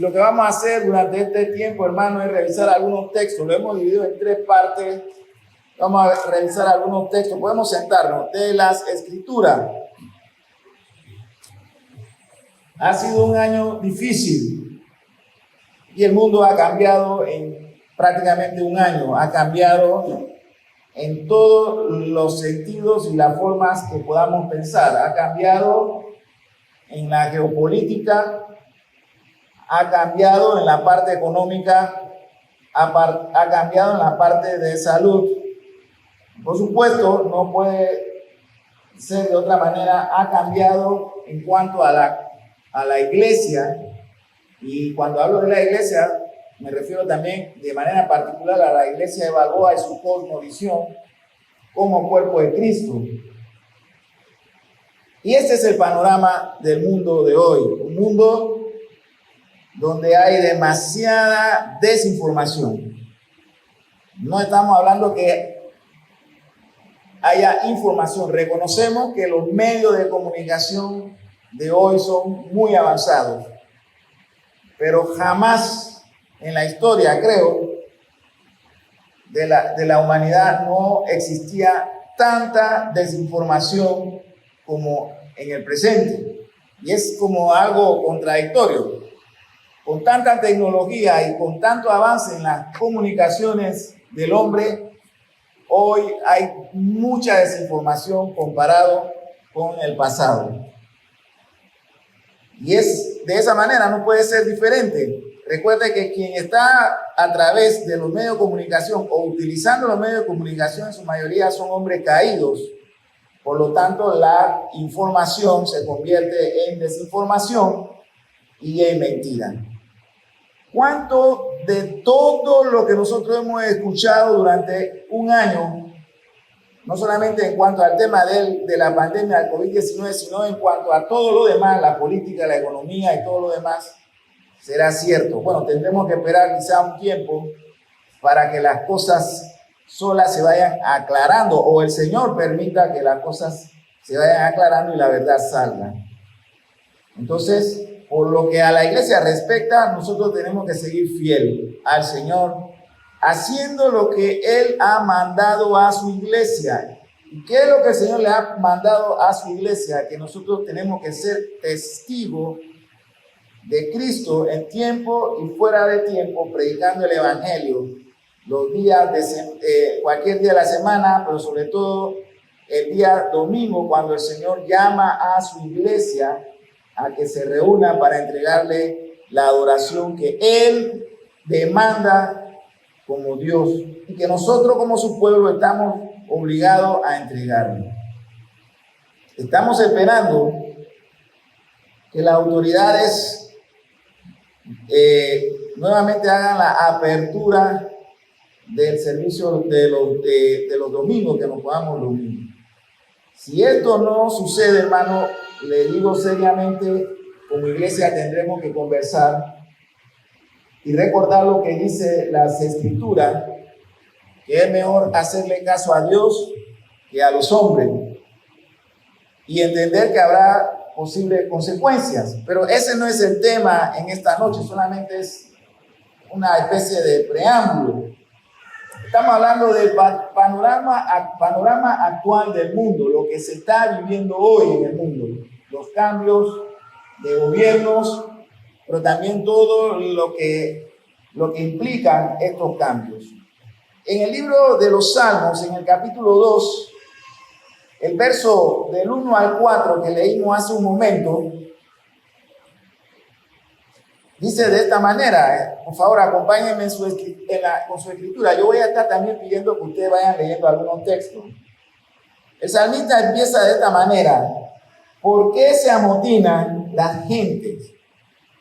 Lo que vamos a hacer durante este tiempo, hermano, es revisar algunos textos. Lo hemos dividido en 3 partes. Vamos a revisar algunos textos. Podemos sentarnos de las Escrituras. Ha sido un año difícil y el mundo ha cambiado en prácticamente un año. Ha cambiado en todos los sentidos y las formas que podamos pensar. Ha cambiado en la geopolítica, ha cambiado en la parte económica, ha cambiado en la parte de salud. Por supuesto, no puede ser de otra manera, ha cambiado en cuanto a la iglesia, y cuando hablo de la iglesia, me refiero también de manera particular a la iglesia de Balboa y su cosmovisión como cuerpo de Cristo. Y este es el panorama del mundo de hoy, un mundo donde hay demasiada desinformación. No estamos hablando que haya información. Reconocemos que los medios de comunicación de hoy son muy avanzados, pero jamás en la historia, creo, de la humanidad no existía tanta desinformación como en el presente. Y es como algo contradictorio. Con tanta tecnología y con tanto avance en las comunicaciones del hombre, hoy hay mucha desinformación comparado con el pasado. Y es de esa manera, no puede ser diferente. Recuerde que quien está a través de los medios de comunicación o utilizando los medios de comunicación en su mayoría son hombres caídos. Por lo tanto, la información se convierte en desinformación y en mentira. ¿Cuánto de todo lo que nosotros hemos escuchado durante un año, no solamente en cuanto al tema de la pandemia del COVID-19, sino en cuanto a todo lo demás, la política, la economía y todo lo demás, será cierto? Bueno, tendremos que esperar quizá un tiempo para que las cosas solas se vayan aclarando, o el Señor permita que las cosas se vayan aclarando y la verdad salga. Entonces, por lo que a la iglesia respecta, nosotros tenemos que seguir fiel al Señor, haciendo lo que Él ha mandado a su iglesia. ¿Y qué es lo que el Señor le ha mandado a su iglesia? Que nosotros tenemos que ser testigos de Cristo en tiempo y fuera de tiempo, predicando el Evangelio, los días cualquier día de la semana, pero sobre todo el día domingo, cuando el Señor llama a su iglesia a que se reúna para entregarle la adoración que Él demanda como Dios y que nosotros como su pueblo estamos obligados a entregarle. Estamos esperando que las autoridades nuevamente hagan la apertura del servicio de los domingos, que nos podamos reunir. Si esto no sucede, hermano, le digo seriamente, como iglesia tendremos que conversar y recordar lo que dice las Escrituras, que es mejor hacerle caso a Dios que a los hombres y entender que habrá posibles consecuencias. Pero ese no es el tema en esta noche, solamente es una especie de preámbulo. Estamos hablando del panorama actual del mundo, lo que se está viviendo hoy en el mundo, los cambios de gobiernos, pero también todo lo que implican estos cambios. En el libro de los Salmos, en el capítulo 2, el verso del 1 al 4 que leímos hace un momento, dice de esta manera. Por favor, acompáñenme con su escritura. Yo voy a estar también pidiendo que ustedes vayan leyendo algunos textos. El salmista empieza de esta manera: ¿por qué se amotinan las gentes?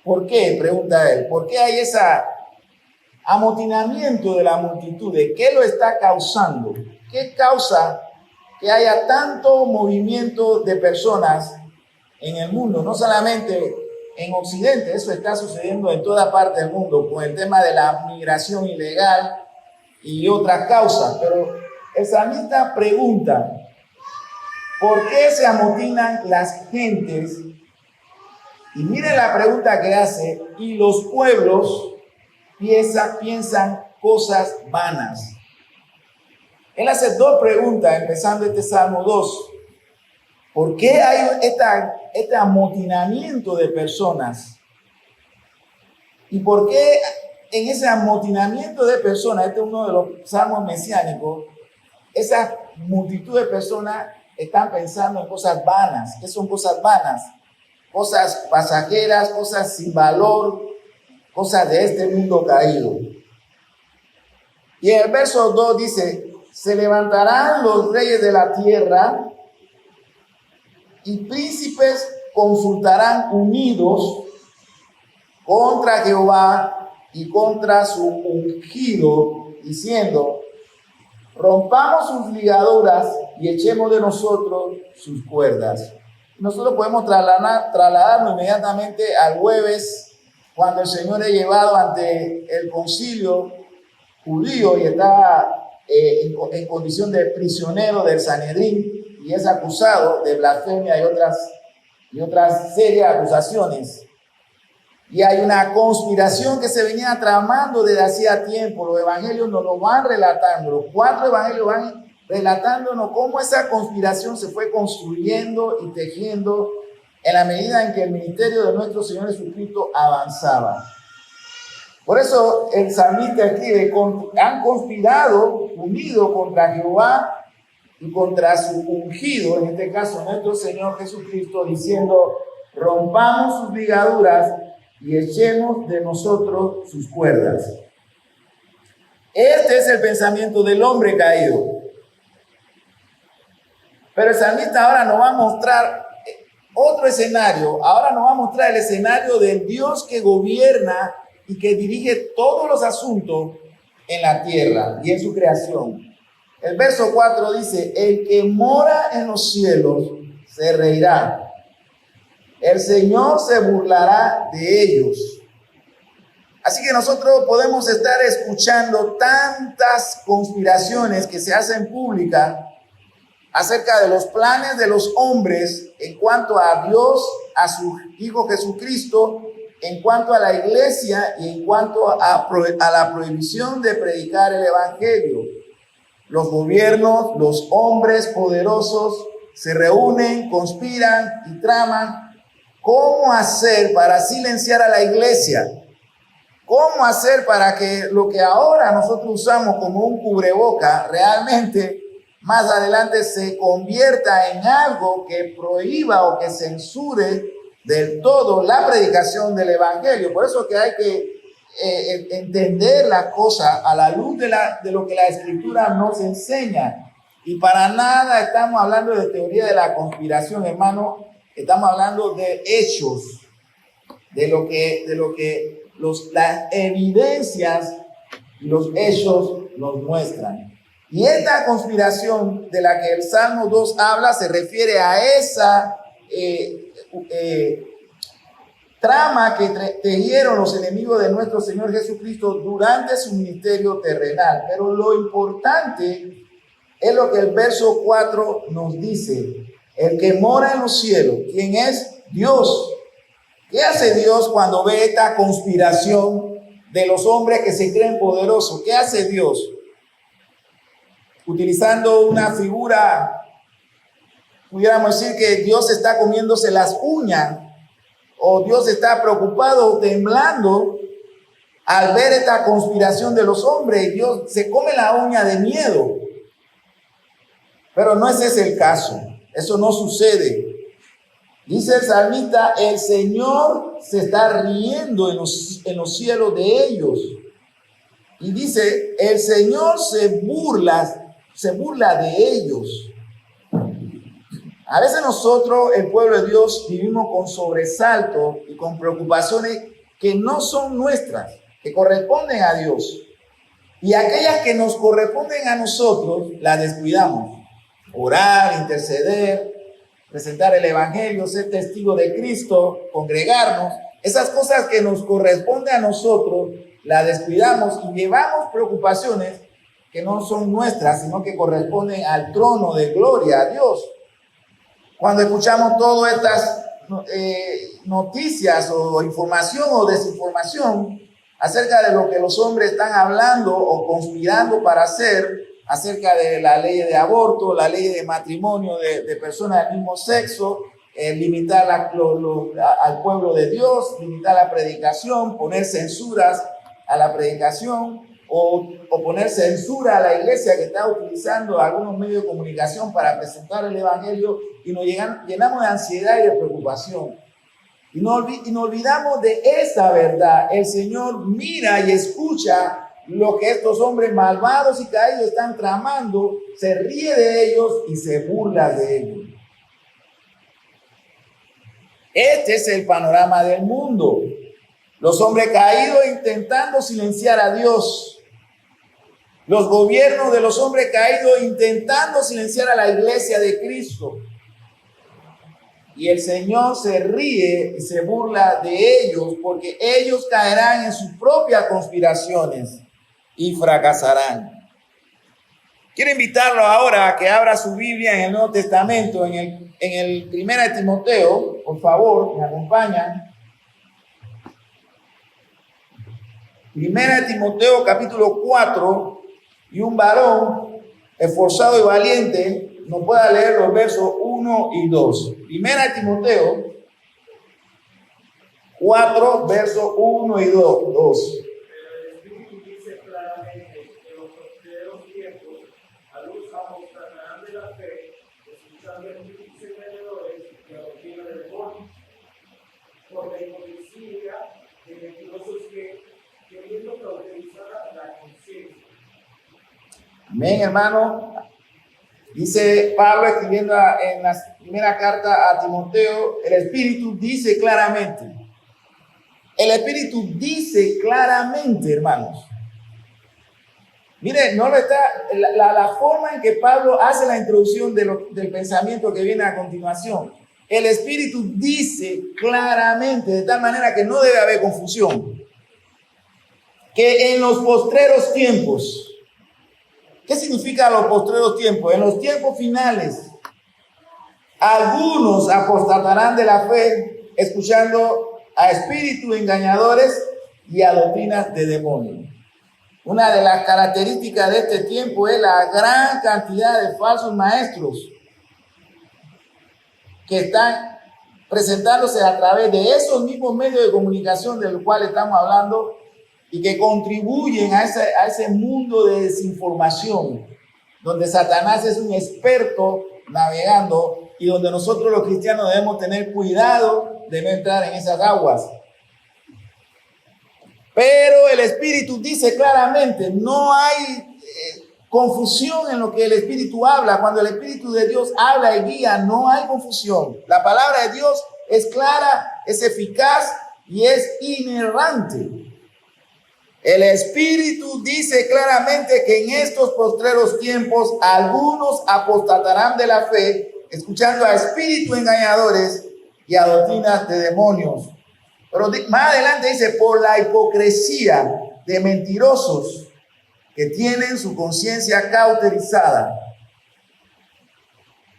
¿Por qué? Pregunta él. ¿Por qué hay ese amotinamiento de la multitud? ¿Qué lo está causando? ¿Qué causa que haya tanto movimiento de personas en el mundo? No solamente en Occidente, eso está sucediendo en toda parte del mundo con el tema de la migración ilegal y otras causas. Pero el salmista pregunta: ¿por qué se amotinan las gentes Y miren la pregunta que hace, y los pueblos piensan cosas vanas. Él hace dos preguntas, empezando este Salmo 2. ¿Por qué hay este amotinamiento de personas? ¿Y por qué en ese amotinamiento de personas, este es uno de los salmos mesiánicos, esa multitud de personas están pensando en cosas vanas? ¿Qué son cosas vanas? Cosas pasajeras, cosas sin valor, cosas de este mundo caído. Y en el verso 2 dice, se levantarán los reyes de la tierra y príncipes consultarán unidos contra Jehová y contra su ungido, diciendo, rompamos sus ligaduras y echemos de nosotros sus cuerdas. Nosotros podemos trasladarnos inmediatamente al jueves, cuando el Señor es llevado ante el concilio judío y está en condición de prisionero del Sanedrín y es acusado de blasfemia y otras serias acusaciones. Y hay una conspiración que se venía tramando desde hacía tiempo. Los evangelios nos lo van relatando. Los 4 evangelios van relatándonos cómo esa conspiración se fue construyendo y tejiendo en la medida en que el ministerio de nuestro Señor Jesucristo avanzaba. Por eso el salmista escribe, han conspirado unidos contra Jehová y contra su ungido, en este caso nuestro Señor Jesucristo, diciendo, rompamos sus ligaduras y echemos de nosotros sus cuerdas. Este es el pensamiento del hombre caído. Pero el salmista ahora nos va a mostrar otro escenario. Ahora nos va a mostrar el escenario del Dios que gobierna y que dirige todos los asuntos en la tierra y en su creación. El verso 4 dice, el que mora en los cielos se reirá. El Señor se burlará de ellos. Así que nosotros podemos estar escuchando tantas conspiraciones que se hacen públicas acerca de los planes de los hombres en cuanto a Dios, a su Hijo Jesucristo, en cuanto a la iglesia y en cuanto a la prohibición de predicar el evangelio. Los gobiernos, los hombres poderosos se reúnen, conspiran y traman cómo hacer para silenciar a la iglesia. ¿Cómo hacer para que lo que ahora nosotros usamos como un cubreboca realmente más adelante se convierta en algo que prohíba o que censure del todo la predicación del evangelio? Por eso que hay que entender la cosa a la luz de lo que la escritura nos enseña. Y para nada estamos hablando de teoría de la conspiración, hermano. Estamos hablando de hechos, de lo que las evidencias y los hechos nos muestran. Y esta conspiración de la que el Salmo 2 habla se refiere a esa trama que tejieron los enemigos de nuestro Señor Jesucristo durante su ministerio terrenal. Pero lo importante es lo que el verso 4 nos dice. El que mora en los cielos, ¿quién es? Dios. ¿Qué hace Dios cuando ve esta conspiración de los hombres que se creen poderosos? ¿Qué hace Dios? Utilizando una figura, pudiéramos decir que Dios está comiéndose las uñas, o Dios está preocupado o temblando al ver esta conspiración de los hombres, y Dios se come la uña de miedo. Pero no ese es el caso, eso no sucede. Dice el salmista, el Señor se está riendo en los cielos de ellos. Y dice, el Señor se burla de ellos. A veces nosotros, el pueblo de Dios, vivimos con sobresalto y con preocupaciones que no son nuestras, que corresponden a Dios. Y aquellas que nos corresponden a nosotros, las descuidamos. Orar, interceder, presentar el evangelio, ser testigo de Cristo, congregarnos. Esas cosas que nos corresponden a nosotros, las descuidamos y llevamos preocupaciones que no son nuestras, sino que corresponden al trono de gloria, a Dios. Cuando escuchamos todas estas noticias o información o desinformación acerca de lo que los hombres están hablando o conspirando para hacer acerca de la ley de aborto, la ley de matrimonio de personas del mismo sexo, limitar al pueblo de Dios, limitar la predicación, poner censuras a la predicación o poner censura a la iglesia que está utilizando algunos medios de comunicación para presentar el evangelio, y nos llenamos de ansiedad y de preocupación. Y nos olvidamos de esa verdad. El Señor mira y escucha lo que estos hombres malvados y caídos están tramando, se ríe de ellos y se burla de ellos. Este es el panorama del mundo. Los hombres caídos intentando silenciar a Dios. Los gobiernos de los hombres caídos intentando silenciar a la iglesia de Cristo. Y el Señor se ríe y se burla de ellos porque ellos caerán en sus propias conspiraciones y fracasarán. Quiero invitarlo ahora a que abra su Biblia en el Nuevo Testamento, en el 1 de Timoteo, por favor, me acompañan. 1 de Timoteo, capítulo 4, y un varón esforzado y valiente nos pueda leer los versos 1 y 2. 1 de Timoteo 4, versos 1 y 2. Amén, hermano. Dice Pablo escribiendo en la primera carta a Timoteo, el Espíritu dice claramente. El Espíritu dice claramente, hermanos. Mire, no lo está, la forma en que Pablo hace la introducción del pensamiento que viene a continuación. El Espíritu dice claramente, de tal manera que no debe haber confusión, que en los postreros tiempos. ¿Qué significa los postreros tiempos? En los tiempos finales, algunos apostatarán de la fe, escuchando a espíritus engañadores y a doctrinas de demonios. Una de las características de este tiempo es la gran cantidad de falsos maestros que están presentándose a través de esos mismos medios de comunicación de los cuales estamos hablando, y que contribuyen a ese mundo de desinformación, donde Satanás es un experto navegando y donde nosotros los cristianos debemos tener cuidado de no entrar en esas aguas. Pero el Espíritu dice claramente, no hay confusión en lo que el Espíritu habla. Cuando el Espíritu de Dios habla y guía, no hay confusión. La palabra de Dios es clara, es eficaz y es inerrante. El Espíritu dice claramente que en estos postreros tiempos algunos apostatarán de la fe, escuchando a espíritus engañadores y a doctrinas de demonios. Pero más adelante dice, por la hipocresía de mentirosos que tienen su conciencia cauterizada.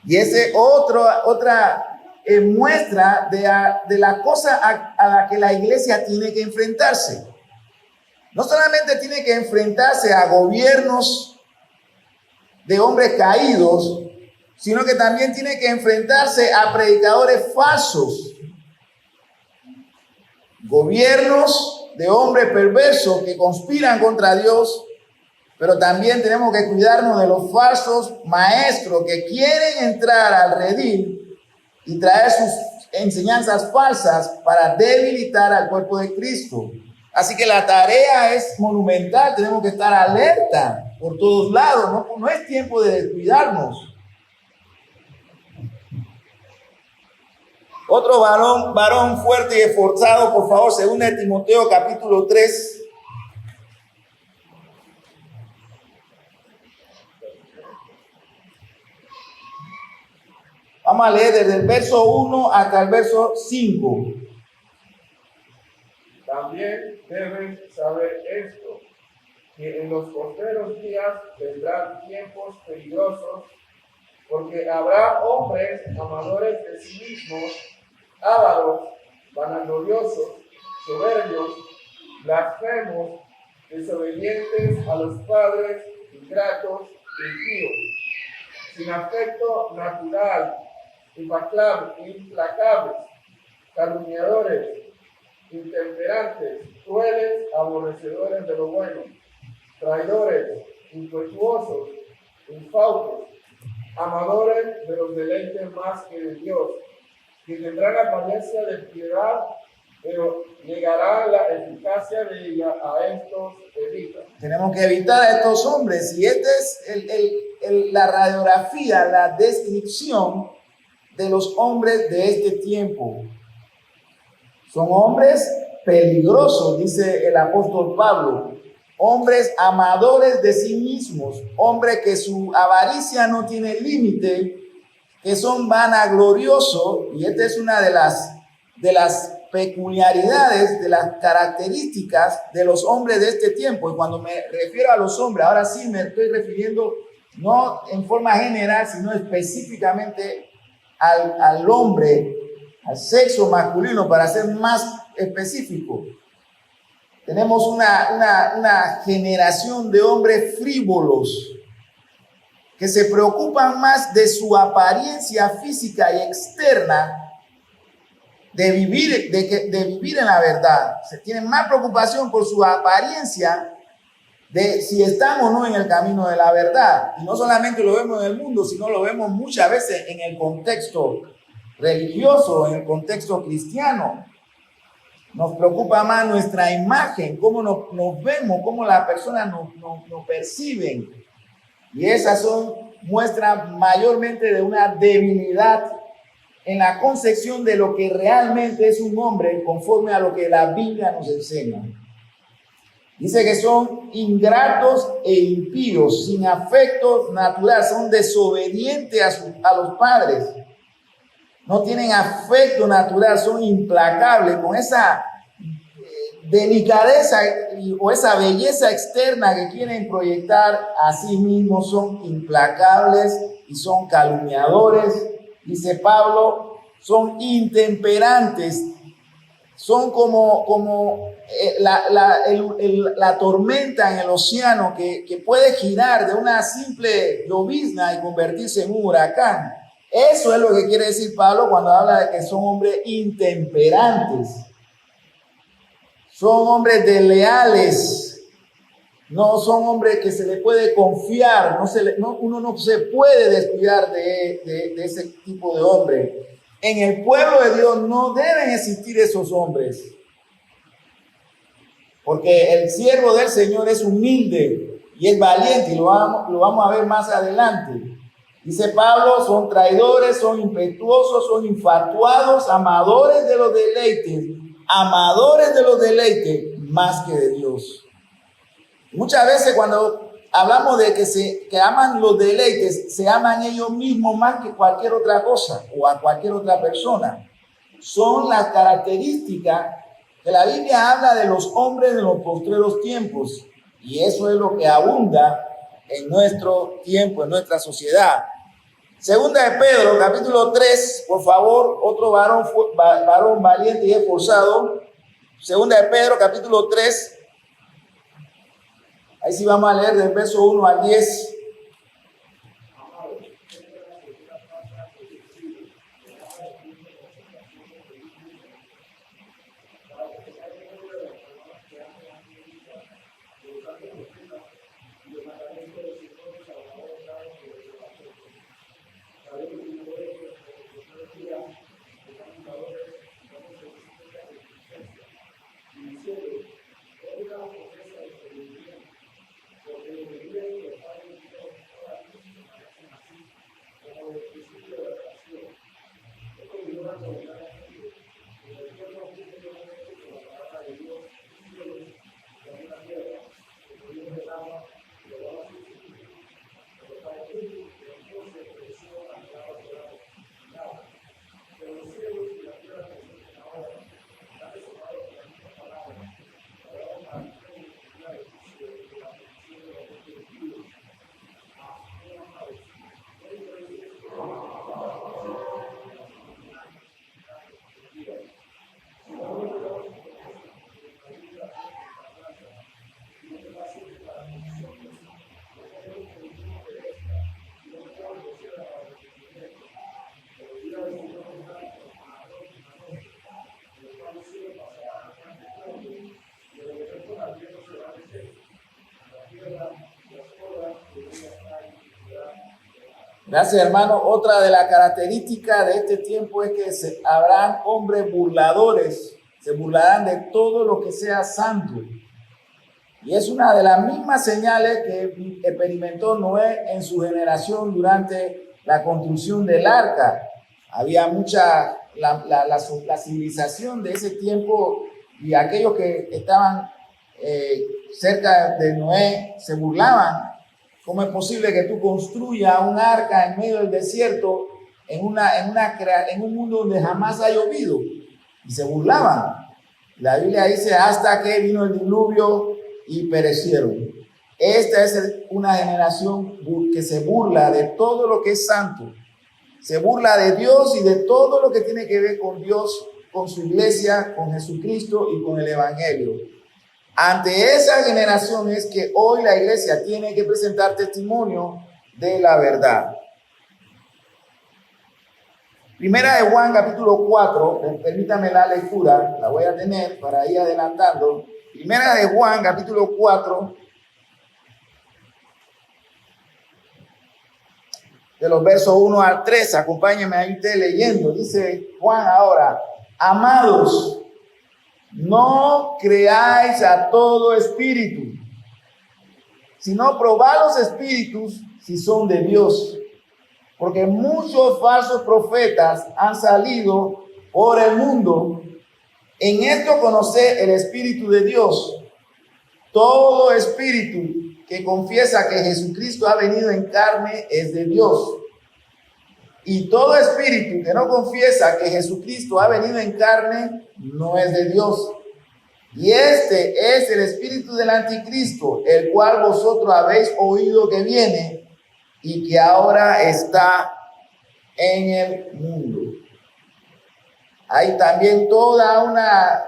Y ese otra muestra de la cosa a la que la iglesia tiene que enfrentarse. No solamente tiene que enfrentarse a gobiernos de hombres caídos, sino que también tiene que enfrentarse a predicadores falsos. Gobiernos de hombres perversos que conspiran contra Dios, pero también tenemos que cuidarnos de los falsos maestros que quieren entrar al redil y traer sus enseñanzas falsas para debilitar al cuerpo de Cristo. Así que la tarea es monumental, tenemos que estar alerta por todos lados, no es tiempo de descuidarnos. Otro varón fuerte y esforzado, por favor, 2 de Timoteo capítulo 3. Vamos a leer desde el verso 1 hasta el verso 5. También deben saber esto, que en los postreros días vendrán tiempos peligrosos, porque habrá hombres amadores de sí mismos, ávaros, vanagloriosos, soberbios, blasfemos, desobedientes a los padres, ingratos, impíos, sin afecto natural, implacables, calumniadores, intemperantes, crueles, aborrecedores de lo bueno, traidores, impetuosos, infautos, amadores de los deleites más que de Dios, que tendrán apariencia de piedad, pero negarán la eficacia de ella. A estos evita. Tenemos que evitar a estos hombres, y esta es la radiografía, la descripción de los hombres de este tiempo. Son hombres peligrosos, dice el apóstol Pablo, hombres amadores de sí mismos, hombres que su avaricia no tiene límite, que son vanagloriosos, y esta es una de las peculiaridades, de las características de los hombres de este tiempo. Y cuando me refiero a los hombres, ahora sí me estoy refiriendo no en forma general, sino específicamente al hombre, al sexo masculino, para ser más específico. Tenemos una generación de hombres frívolos que se preocupan más de su apariencia física y externa, de vivir en la verdad. Se tienen más preocupación por su apariencia, de si están o no en el camino de la verdad. Y no solamente lo vemos en el mundo, sino lo vemos muchas veces en el contexto religioso, en el contexto cristiano. Nos preocupa más nuestra imagen, cómo nos vemos, cómo las personas nos perciben. Y esas son muestras mayormente de una debilidad en la concepción de lo que realmente es un hombre, conforme a lo que la Biblia nos enseña. Dice que son ingratos e impíos, sin afecto natural, son desobedientes a los padres. No tienen afecto natural, son implacables, con esa delicadeza o esa belleza externa que quieren proyectar a sí mismos. Son implacables y son calumniadores. Dice Pablo, son intemperantes, son como la tormenta en el océano que puede girar de una simple llovizna y convertirse en un huracán. Eso es lo que quiere decir Pablo cuando habla de que son hombres intemperantes. Son hombres desleales. No son hombres que se le puede confiar. Uno no se puede descuidar de ese tipo de hombre. En el pueblo de Dios no deben existir esos hombres. Porque el siervo del Señor es humilde y es valiente. Y lo vamos a ver más adelante. Dice Pablo, son traidores, son impetuosos, son infatuados, amadores de los deleites más que de Dios. Muchas veces cuando hablamos de que aman los deleites, se aman ellos mismos más que cualquier otra cosa o a cualquier otra persona. Son las características que la Biblia habla de los hombres de los postreros tiempos. Y eso es lo que abunda en nuestro tiempo, en nuestra sociedad. Segunda de Pedro, capítulo 3, por favor, otro varón valiente y esforzado. Segunda de Pedro, capítulo 3. Ahí sí vamos a leer del verso 1 al 10. Gracias, hermano. Otra de las características de este tiempo es que habrán hombres burladores, se burlarán de todo lo que sea santo. Y es una de las mismas señales que experimentó Noé en su generación durante la construcción del arca. Había mucha, la civilización de ese tiempo y aquellos que estaban cerca de Noé se burlaban. ¿Cómo es posible que tú construyas un arca en medio del desierto en un mundo donde jamás ha llovido? Y se burlaban. La Biblia dice hasta que vino el diluvio y perecieron. Esta es una generación que se burla de todo lo que es santo. Se burla de Dios y de todo lo que tiene que ver con Dios, con su iglesia, con Jesucristo y con el evangelio. Ante esa generación es que hoy la iglesia tiene que presentar testimonio de la verdad. Primera de Juan, capítulo 4, permítame la lectura, la voy a tener para ir adelantando. Primera de Juan, capítulo 4, de los versos 1 al 3, acompáñenme ahí usted leyendo. Dice Juan ahora: amados, no creáis a todo espíritu, sino probad los espíritus si son de Dios, porque muchos falsos profetas han salido por el mundo. En esto conoced el Espíritu de Dios. Todo espíritu que confiesa que Jesucristo ha venido en carne es de Dios. Y todo espíritu que no confiesa que Jesucristo ha venido en carne no es de Dios. Y este es el espíritu del anticristo, el cual vosotros habéis oído que viene y que ahora está en el mundo. Hay también toda una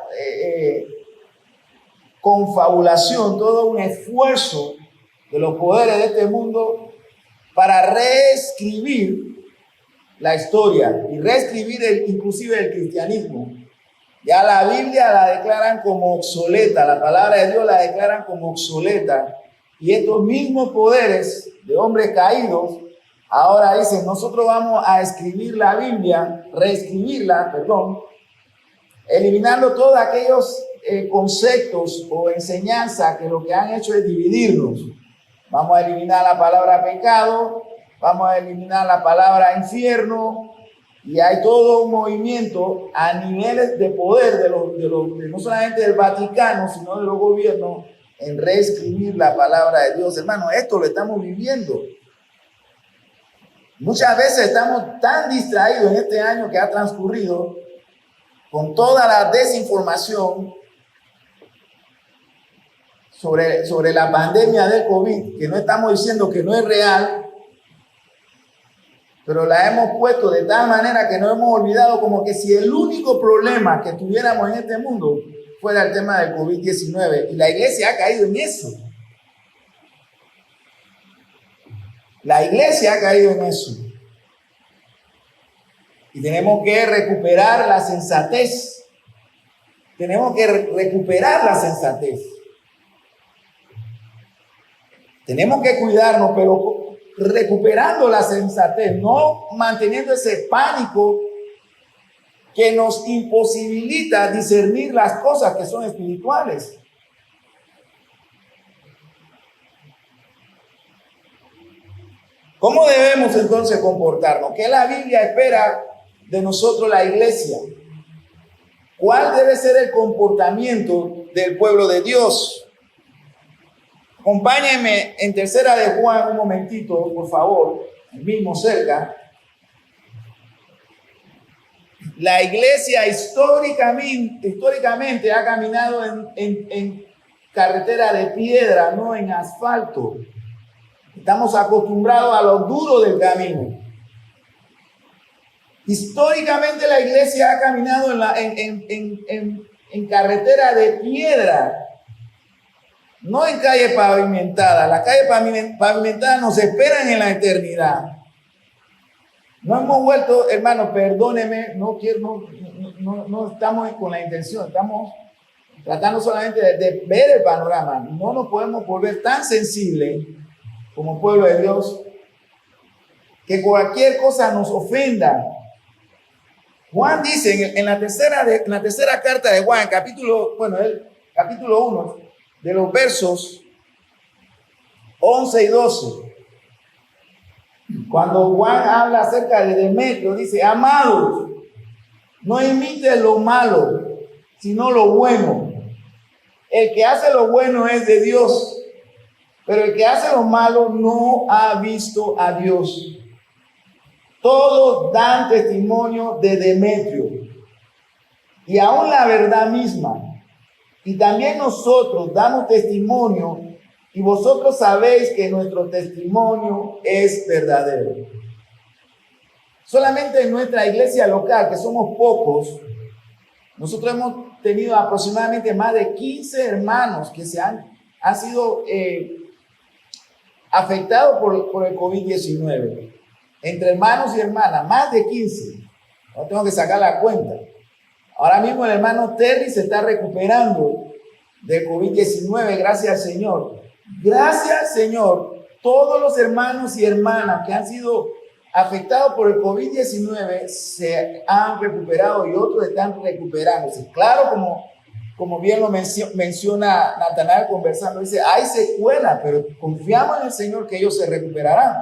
confabulación, todo un esfuerzo de los poderes de este mundo para reescribir la historia y reescribir inclusive el cristianismo. Ya la Biblia la declaran como obsoleta, la palabra de Dios la declaran como obsoleta. Y estos mismos poderes de hombres caídos ahora dicen: nosotros vamos a escribir la Biblia, reescribirla, eliminando todos aquellos conceptos o enseñanzas que lo que han hecho es dividirnos. Vamos a eliminar la palabra pecado, vamos a eliminar la palabra infierno, y hay todo un movimiento a niveles de poder de no solamente del Vaticano, sino de los gobiernos, en reescribir la palabra de Dios. Hermano, esto lo estamos viviendo. Muchas veces estamos tan distraídos en este año que ha transcurrido con toda la desinformación sobre la pandemia del COVID, que no estamos diciendo que no es real, pero la hemos puesto de tal manera que nos hemos olvidado como que si el único problema que tuviéramos en este mundo fuera el tema del COVID-19, y la iglesia ha caído en eso. La iglesia ha caído en eso. Y tenemos que recuperar la sensatez. Tenemos que recuperar la sensatez. Tenemos que cuidarnos, pero recuperando la sensatez, no manteniendo ese pánico que nos imposibilita discernir las cosas que son espirituales. ¿Cómo debemos entonces comportarnos? ¿Qué la Biblia espera de nosotros, la iglesia? ¿Cuál debe ser el comportamiento del pueblo de Dios? Acompáñenme en Tercera de Juan un momentito, por favor, el mismo cerca. La iglesia históricamente ha caminado en carretera de piedra, no en asfalto. Estamos acostumbrados a lo duro del camino. Históricamente la iglesia ha caminado en carretera de piedra, no en calle pavimentada. Las calles pavimentadas nos esperan en la eternidad. No hemos vuelto, hermano, perdóneme, no estamos con la intención, estamos tratando solamente de ver el panorama. No nos podemos volver tan sensibles como pueblo de Dios que cualquier cosa nos ofenda. Juan dice en la tercera carta de Juan, capítulo 1, de los versos 11 y 12, cuando Juan habla acerca de Demetrio, dice: amados, no imiten lo malo, sino lo bueno. El que hace lo bueno es de Dios, pero el que hace lo malo no ha visto a Dios. Todos dan testimonio de Demetrio, y aún la verdad misma. Y también nosotros damos testimonio, y vosotros sabéis que nuestro testimonio es verdadero. Solamente en nuestra iglesia local, que somos pocos, nosotros hemos tenido aproximadamente más de 15 hermanos que han sido afectados por el COVID-19. Entre hermanos y hermanas, más de 15. No tengo que sacar la cuenta. Ahora mismo el hermano Terry se está recuperando del COVID-19, gracias al Señor. Gracias al Señor, todos los hermanos y hermanas que han sido afectados por el COVID-19 se han recuperado y otros están recuperándose. Claro, como bien lo menciona Natanael conversando, dice, hay secuelas, pero confiamos en el Señor que ellos se recuperarán.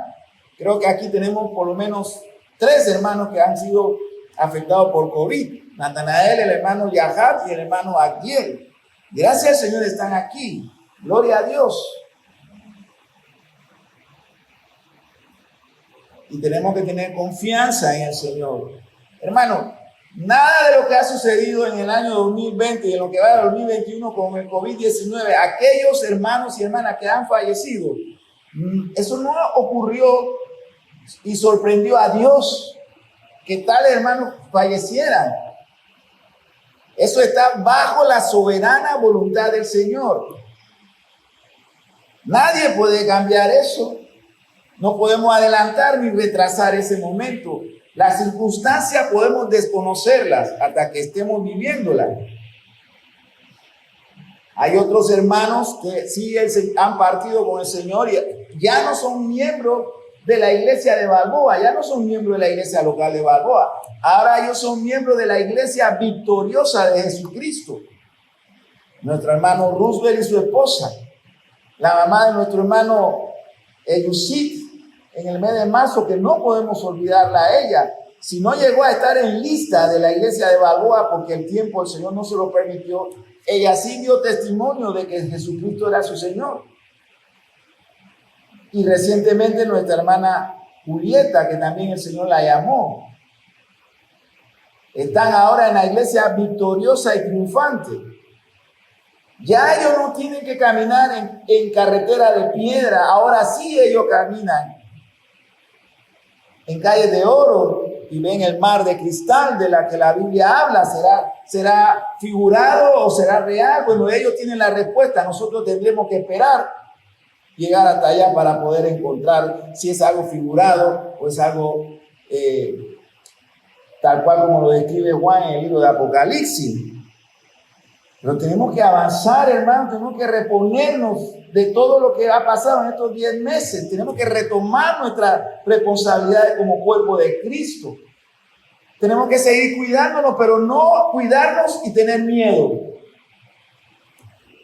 Creo que aquí tenemos por lo menos 3 hermanos que han sido afectados por COVID. Natanael, el hermano Yahat y el hermano Agdiel. Gracias al Señor están aquí. Gloria a Dios. Y tenemos que tener confianza en el Señor. Hermano, nada de lo que ha sucedido en el año 2020 y en lo que va del 2021 con el COVID-19, aquellos hermanos y hermanas que han fallecido, eso no ocurrió y sorprendió a Dios que tales hermanos fallecieran. Eso está bajo la soberana voluntad del Señor. Nadie puede cambiar eso. No podemos adelantar ni retrasar ese momento. Las circunstancias podemos desconocerlas hasta que estemos viviéndolas. Hay otros hermanos que sí han partido con el Señor y ya no son miembros de la iglesia de Balboa, ya no son miembros de la iglesia local de Balboa. Ahora ellos son miembros de la iglesia victoriosa de Jesucristo. Nuestro hermano Roosevelt y su esposa, la mamá de nuestro hermano Yusit, en el mes de marzo, que no podemos olvidarla a ella. Si no llegó a estar en lista de la iglesia de Balboa porque el tiempo el Señor no se lo permitió, ella sí dio testimonio de que Jesucristo era su Señor. Y recientemente nuestra hermana Julieta, que también el Señor la llamó, están ahora en la iglesia victoriosa y triunfante. Ya ellos no tienen que caminar en carretera de piedra, ahora sí ellos caminan en calles de oro y ven el mar de cristal de la que la Biblia habla. ¿Será figurado o será real? Bueno, ellos tienen la respuesta, nosotros tendremos que esperar llegar hasta allá para poder encontrar si es algo figurado o es algo tal cual como lo describe Juan en el libro de Apocalipsis. Pero tenemos que avanzar, hermanos, tenemos que reponernos de todo lo que ha pasado en estos 10 meses. Tenemos que retomar nuestra responsabilidad como cuerpo de Cristo. Tenemos que seguir cuidándonos, pero no cuidarnos y tener miedo.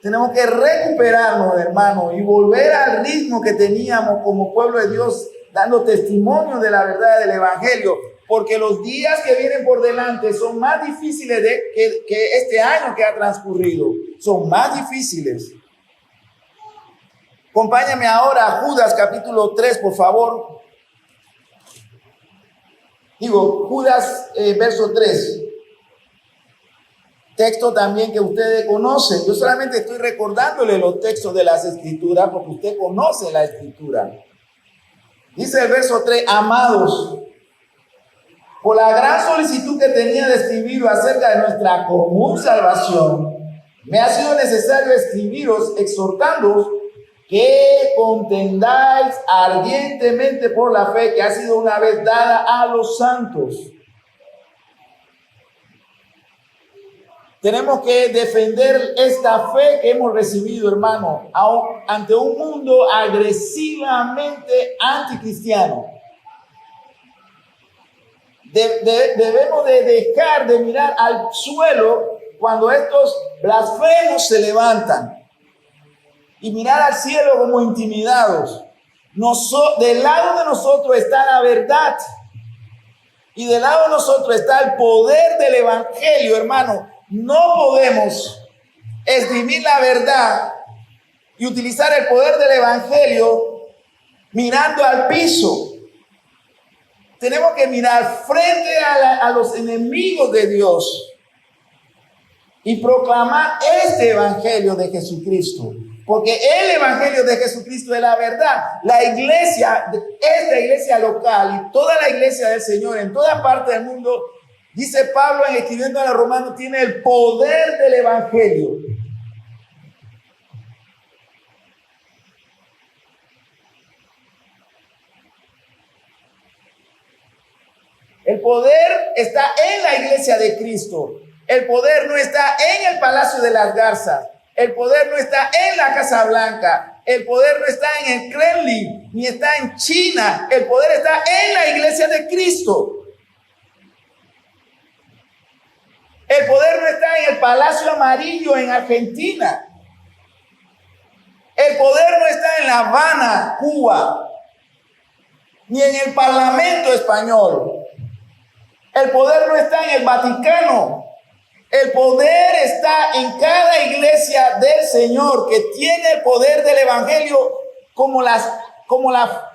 Tenemos que recuperarnos, hermanos, y volver al ritmo que teníamos como pueblo de Dios, dando testimonio de la verdad del Evangelio, porque los días que vienen por delante son más difíciles que este año que ha transcurrido. Son más difíciles. Acompáñame ahora a Judas capítulo 3, por favor. Judas verso 3. Texto también que ustedes conocen. Yo solamente estoy recordándole los textos de las Escrituras porque usted conoce la Escritura. Dice el verso 3, amados, por la gran solicitud que tenía de escribir acerca de nuestra común salvación, me ha sido necesario escribiros exhortándoos que contendáis ardientemente por la fe que ha sido una vez dada a los santos. Tenemos que defender esta fe que hemos recibido, hermano, ante un mundo agresivamente anticristiano. Debemos de dejar de mirar al suelo cuando estos blasfemos se levantan y mirar al cielo como intimidados. Del lado de nosotros está la verdad y del lado de nosotros está el poder del evangelio, hermano. No podemos esgrimir la verdad y utilizar el poder del evangelio mirando al piso. Tenemos que mirar frente a los enemigos de Dios y proclamar este evangelio de Jesucristo. Porque el evangelio de Jesucristo es la verdad. La iglesia, esta iglesia local y toda la iglesia del Señor en toda parte del mundo, dice Pablo escribiendo a los romanos, tiene el poder del evangelio. El poder está en la iglesia de Cristo. El poder no está en el Palacio de las Garzas. El poder no está en la Casa Blanca. El poder no está en el Kremlin, ni está en China. El poder está en la iglesia de Cristo. El poder no está en el Palacio Amarillo en Argentina. El poder no está en La Habana, Cuba, ni en el Parlamento español. El poder no está en el Vaticano. El poder está en cada iglesia del Señor que tiene el poder del evangelio como las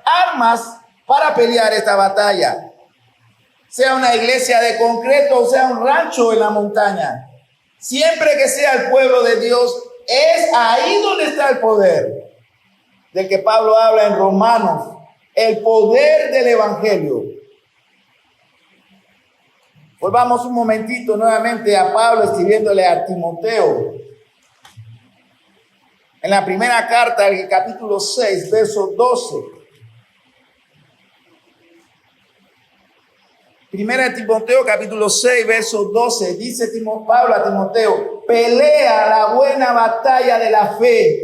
armas para pelear esta batalla. Sea una iglesia de concreto o sea un rancho en la montaña. Siempre que sea el pueblo de Dios, es ahí donde está el poder del que Pablo habla en Romanos. El poder del evangelio. Volvamos un momentito nuevamente a Pablo escribiéndole a Timoteo. En la primera carta, el capítulo 6, verso 12. Primera de Timoteo, capítulo 6, verso 12. Dice Pablo a Timoteo, pelea la buena batalla de la fe.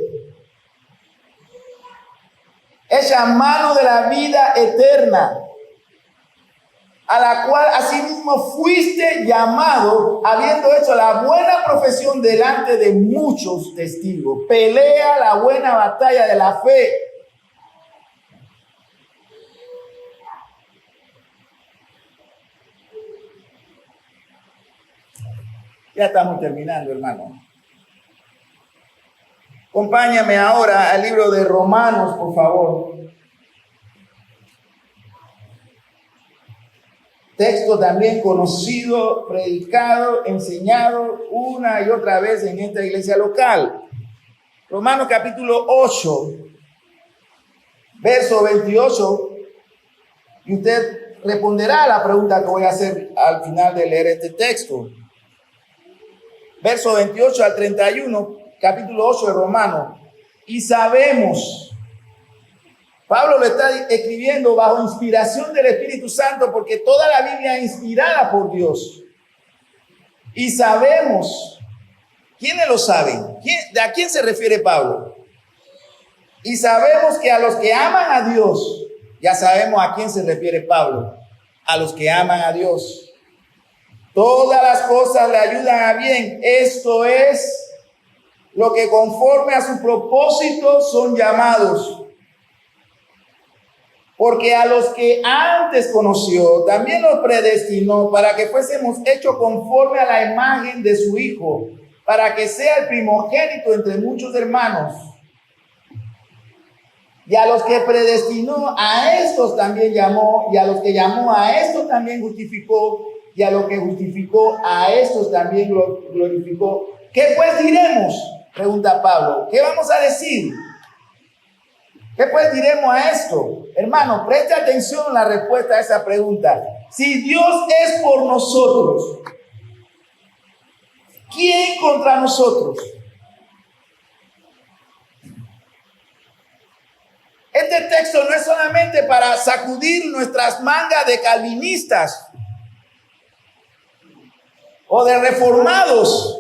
Echa mano de la vida eterna, a la cual asimismo fuiste llamado, habiendo hecho la buena profesión delante de muchos testigos. Pelea la buena batalla de la fe. Ya estamos terminando, hermano. Acompáñame ahora al libro de Romanos, por favor. Texto también conocido, predicado, enseñado una y otra vez en esta iglesia local. Romanos capítulo 8, verso 28. Y usted responderá a la pregunta que voy a hacer al final de leer este texto. Verso 28 al 31, capítulo 8 de Romanos. Y sabemos... Pablo lo está escribiendo bajo inspiración del Espíritu Santo porque toda la Biblia es inspirada por Dios. Y sabemos, ¿quiénes lo saben? ¿A quién se refiere Pablo? Y sabemos que a los que aman a Dios, ya sabemos a quién se refiere Pablo, a los que aman a Dios. Todas las cosas le ayudan a bien. Esto es lo que conforme a su propósito son llamados. Porque a los que antes conoció, también los predestinó para que fuésemos hechos conforme a la imagen de su Hijo, para que sea el primogénito entre muchos hermanos. Y a los que predestinó, a estos también llamó, y a los que llamó, a estos también justificó, y a los que justificó, a estos también glorificó. ¿Qué pues diremos? Pregunta Pablo. ¿Qué vamos a decir? ¿Qué pues diremos a esto? Hermano, preste atención a la respuesta a esa pregunta. Si Dios es por nosotros, ¿quién contra nosotros? Este texto no es solamente para sacudir nuestras mangas de calvinistas o de reformados.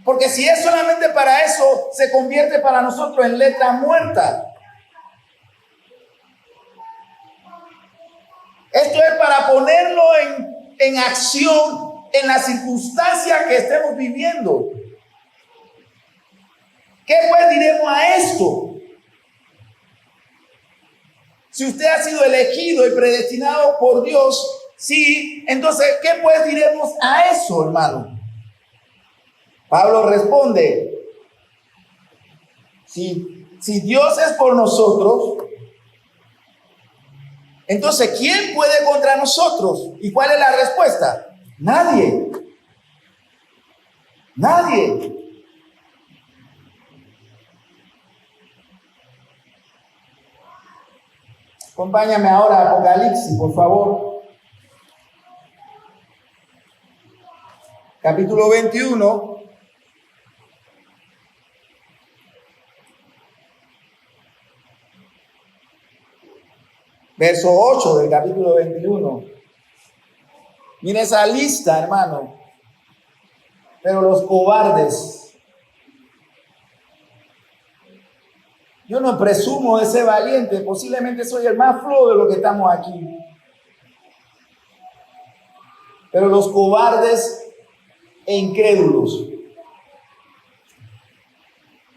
Porque si es solamente para eso, se convierte para nosotros en letra muerta. Esto es para poner en acción en la circunstancia que estemos viviendo. ¿Qué pues diremos a esto? Si usted ha sido elegido y predestinado por Dios, sí, entonces, ¿qué pues diremos a eso, hermano? Pablo responde, si Dios es por nosotros, entonces, ¿quién puede contra nosotros? ¿Y cuál es la respuesta? Nadie. Nadie. Acompáñame ahora a Apocalipsis, por favor. Capítulo 21. Verso 8 del capítulo 21. Mira esa lista, hermano. Pero los cobardes. Yo no presumo de ser valiente. Posiblemente soy el más flojo de los que estamos aquí. Pero los cobardes e incrédulos.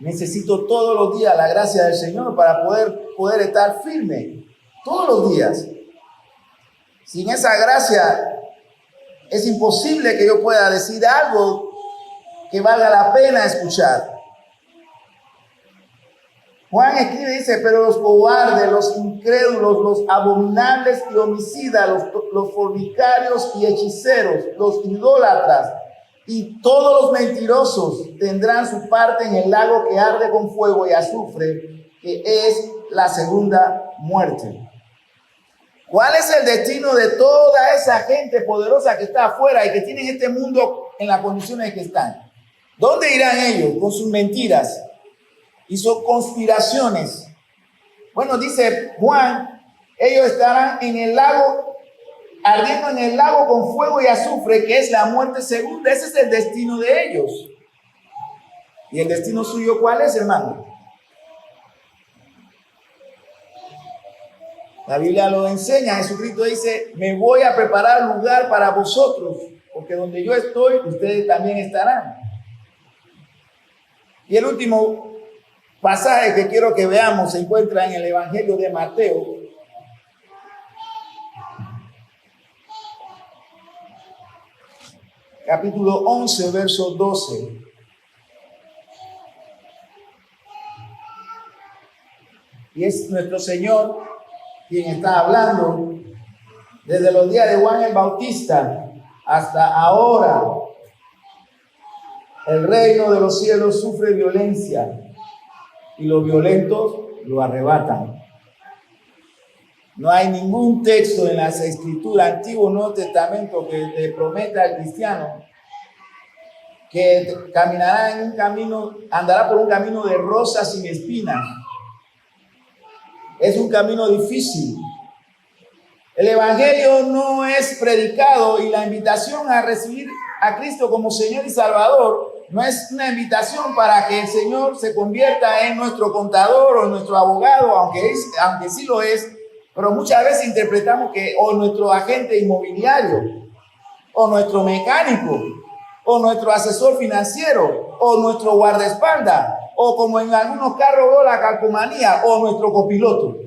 Necesito todos los días la gracia del Señor para poder estar firme. Todos los días. Sin esa gracia es imposible que yo pueda decir algo que valga la pena escuchar. Juan escribe y dice, pero los cobardes, los incrédulos, los abominables y homicidas, los fornicarios y hechiceros, los idólatras y todos los mentirosos tendrán su parte en el lago que arde con fuego y azufre, que es la segunda muerte. ¿Cuál es el destino de toda esa gente poderosa que está afuera y que tienen este mundo en las condiciones que están? ¿Dónde irán ellos con sus mentiras y sus conspiraciones? Bueno, dice Juan, ellos estarán en el lago, ardiendo en el lago con fuego y azufre, que es la muerte segunda. Ese es el destino de ellos. ¿Y el destino suyo cuál es, hermano? La Biblia lo enseña. Jesucristo dice, me voy a preparar lugar para vosotros, porque donde yo estoy, ustedes también estarán. Y el último pasaje que quiero que veamos se encuentra en el Evangelio de Mateo. Capítulo 11, verso 12. Y es nuestro Señor quien está hablando desde los días de Juan el Bautista hasta ahora. El reino de los cielos sufre violencia y los violentos lo arrebatan. No hay ningún texto en las Escrituras, Antiguo o Nuevo Testamento, que le prometa al cristiano que caminará en un camino, andará por un camino de rosas sin espinas. Es un camino difícil. El Evangelio no es predicado y la invitación a recibir a Cristo como Señor y Salvador no es una invitación para que el Señor se convierta en nuestro contador o nuestro abogado, aunque sí lo es, pero muchas veces interpretamos que o nuestro agente inmobiliario, o nuestro mecánico, o nuestro asesor financiero, o nuestro guardaespaldas, o como en algunos carros veo la calcomanía, o nuestro copiloto.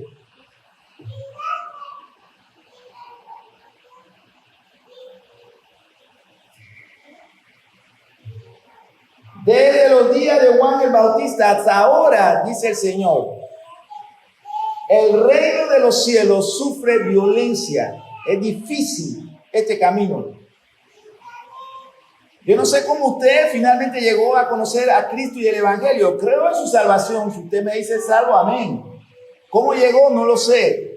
Desde los días de Juan el Bautista hasta ahora, dice el Señor, el reino de los cielos sufre violencia. Es difícil este camino. Yo no sé cómo usted finalmente llegó a conocer a Cristo y el Evangelio. Creo en su salvación. Si usted me dice salvo, amén. ¿Cómo llegó? No lo sé.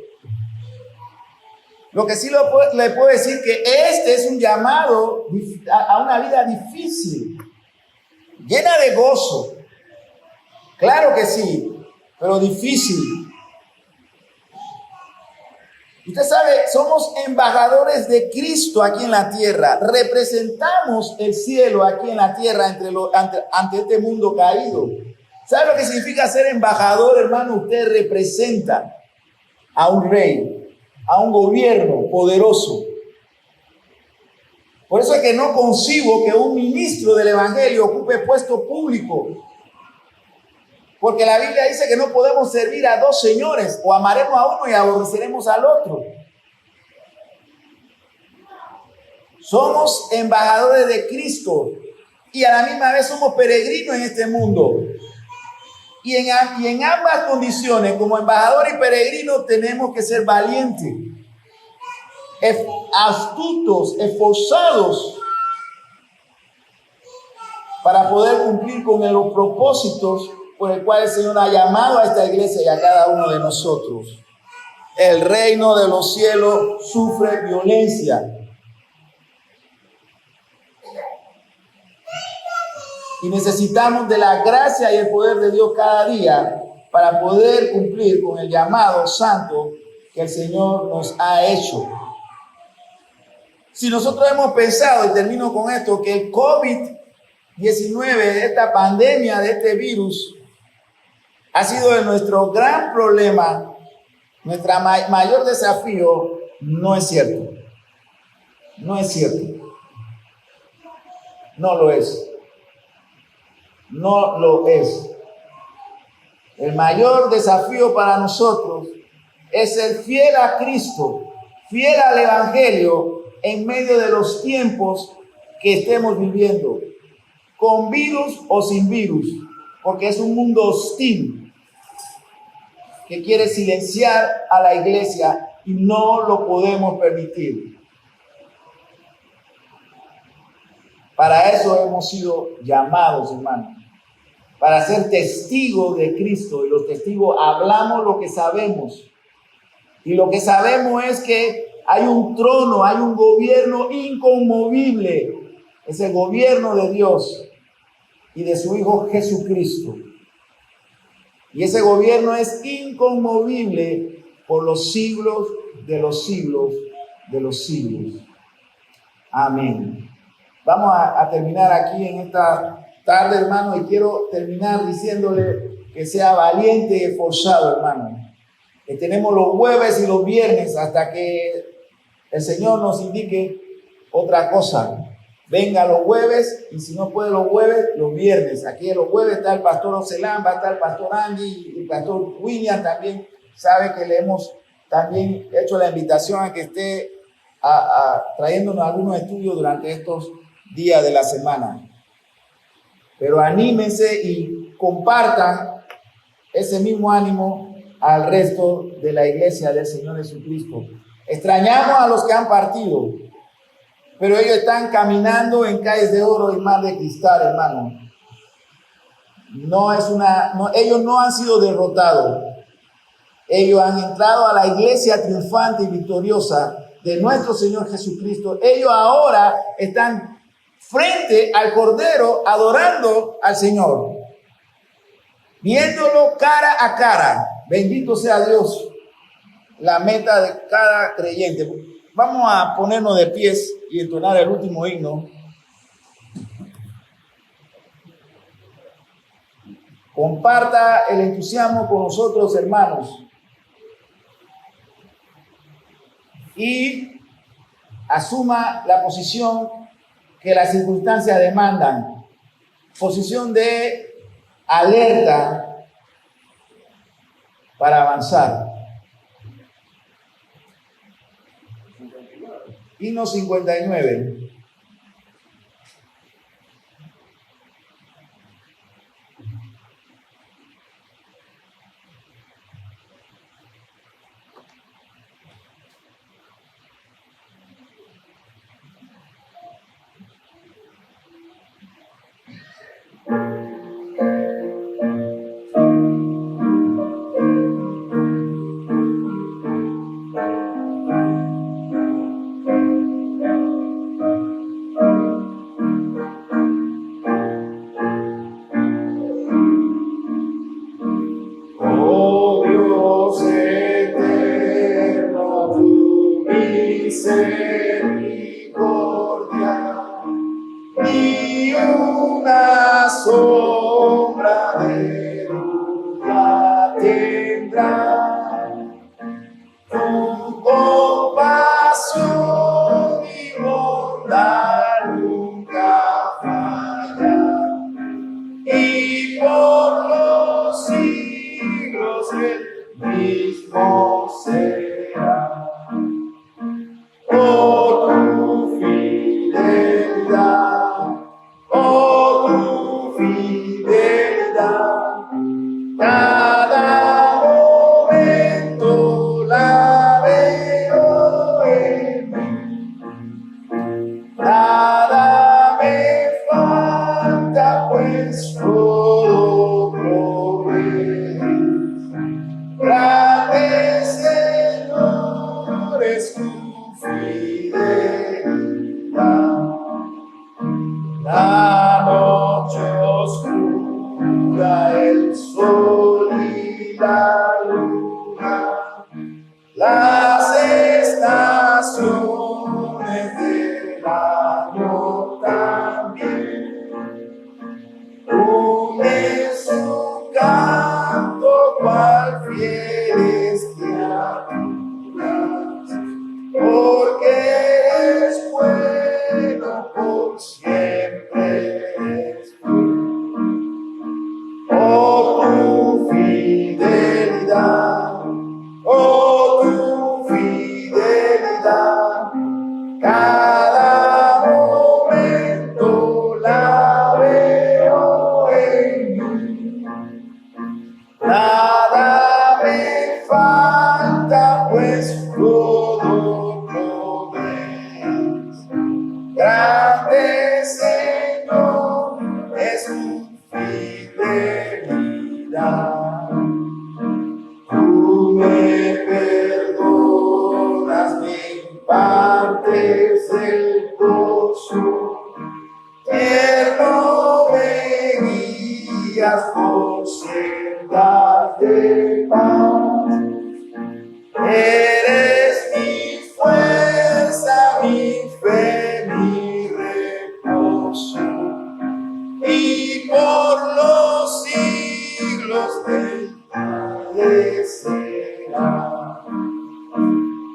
Lo que sí le puedo decir que este es un llamado a una vida difícil, llena de gozo. Claro que sí, pero difícil. Usted sabe, somos embajadores de Cristo aquí en la tierra. Representamos el cielo aquí en la tierra ante este mundo caído. ¿Sabe lo que significa ser embajador, hermano? Usted representa a un rey, a un gobierno poderoso. Por eso es que no concibo que un ministro del evangelio ocupe puesto público. Porque la Biblia dice que no podemos servir a dos señores, o amaremos a uno y aborreceremos al otro. Somos embajadores de Cristo y a la misma vez somos peregrinos en este mundo. Y en ambas condiciones, como embajador y peregrino, tenemos que ser valientes, astutos, esforzados para poder cumplir con los propósitos por el cual el Señor ha llamado a esta iglesia y a cada uno de nosotros. El reino de los cielos sufre violencia. Y necesitamos de la gracia y el poder de Dios cada día para poder cumplir con el llamado santo que el Señor nos ha hecho. Si nosotros hemos pensado, y termino con esto, que el COVID-19, esta pandemia de este virus, ha sido de nuestro gran problema, nuestro mayor desafío, no es cierto. No es cierto. No lo es. No lo es. El mayor desafío para nosotros es ser fiel a Cristo, fiel al Evangelio en medio de los tiempos que estemos viviendo, con virus o sin virus, porque es un mundo hostil que quiere silenciar a la iglesia y no lo podemos permitir. Para eso hemos sido llamados, hermanos, para ser testigos de Cristo. Y los testigos hablamos lo que sabemos. Y lo que sabemos es que hay un trono, hay un gobierno inconmovible. Es el gobierno de Dios y de su Hijo Jesucristo. Y ese gobierno es inconmovible por los siglos de los siglos de los siglos. Amén. Vamos a terminar aquí en esta tarde, hermano, y quiero terminar diciéndole que sea valiente y esforzado, hermano. Que tenemos los jueves y los viernes hasta que el Señor nos indique otra cosa. Venga los jueves, y si no puede los jueves, los viernes. Aquí en los jueves está el pastor Ocelán, va a estar el pastor Andy, y el pastor William también. Sabe que le hemos también hecho la invitación a que esté trayéndonos algunos estudios durante estos días de la semana. Pero anímense y compartan ese mismo ánimo al resto de la iglesia del Señor Jesucristo. Extrañamos a los que han partido, pero ellos están caminando en calles de oro y mar de cristal, hermano. Ellos no han sido derrotados. Ellos han entrado a la iglesia triunfante y victoriosa de nuestro Señor Jesucristo. Ellos ahora están frente al Cordero adorando al Señor, viéndolo cara a cara. Bendito sea Dios, la meta de cada creyente. Vamos a ponernos de pies y entonar el último himno. Comparta el entusiasmo con nosotros, hermanos, y asuma la posición que las circunstancias demandan, posición de alerta para avanzar. Himno 59. por los siglos el mismo será. Oh, tu fidelidad, oh, tu fidelidad, cada momento la veo en mí. Nada me falta, pues todo provees. Grande, Señor, es tu fidelidad. La noche oscura, el sol y la luna, las estaciones del año también unen su canto cual fieles criaturas, porque es bueno, por siempre es fiel. Oh, tu fidelidad, oh, tu fidelidad, cada momento la veo en mí. Nada me falta, pues todo provees. Grande, Señor, es tu fidelidad. Tú me perdonas, me impartes el gozo, tierno me guías por sendas de paz. Eres mi fuerza, mi fe, mi reposo, y por los siglos te será.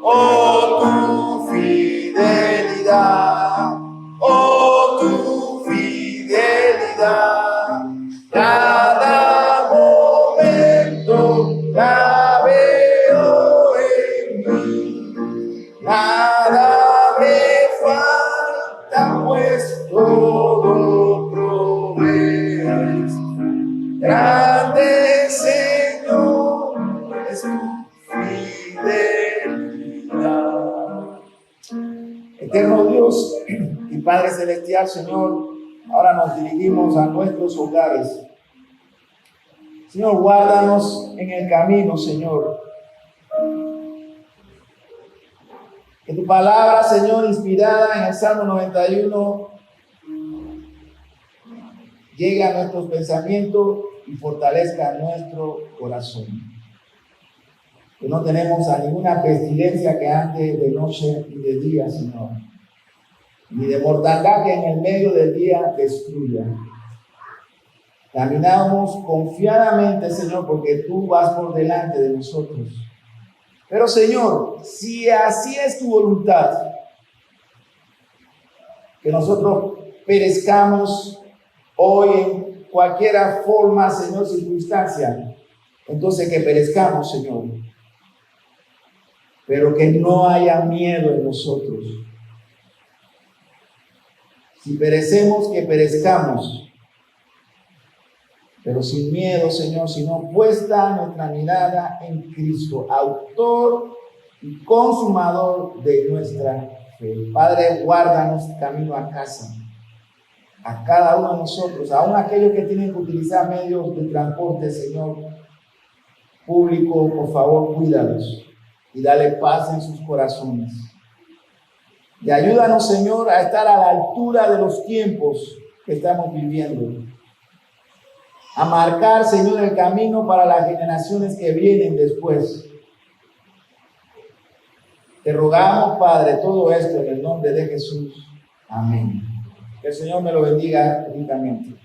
Oh, tu fidelidad, oh, tu fidelidad, cada momento la veo en mí. Nada me falta, pues todo provees. Grande, Señor, es tu fidelidad. Eterno Dios y Padre Celestial, Señor, ahora nos dirigimos a nuestros hogares. Señor, guárdanos en el camino, Señor. Que tu palabra, Señor, inspirada en el Salmo 91, llegue a nuestros pensamientos y fortalezca nuestro corazón. Que no tenemos a ninguna pestilencia que ande de noche y de día, Señor, ni de mortandad que en el medio del día destruya. Caminamos confiadamente, Señor, porque tú vas por delante de nosotros. Pero, Señor, si así es tu voluntad, que nosotros perezcamos hoy en cualquier forma, Señor, circunstancia, entonces que perezcamos, Señor. Pero que no haya miedo en nosotros. Si perecemos, que perezcamos. Pero sin miedo, Señor, sino puesta nuestra mirada en Cristo, autor y consumador de nuestra fe. Padre, guárdanos camino a casa, a cada uno de nosotros, aún aquellos que tienen que utilizar medios de transporte, Señor, público, por favor, cuídalos y dale paz en sus corazones. Y ayúdanos, Señor, a estar a la altura de los tiempos que estamos viviendo. A marcar, Señor, el camino para las generaciones que vienen después. Te rogamos, Padre, todo esto en el nombre de Jesús. Amén. Que el Señor me lo bendiga ricamente.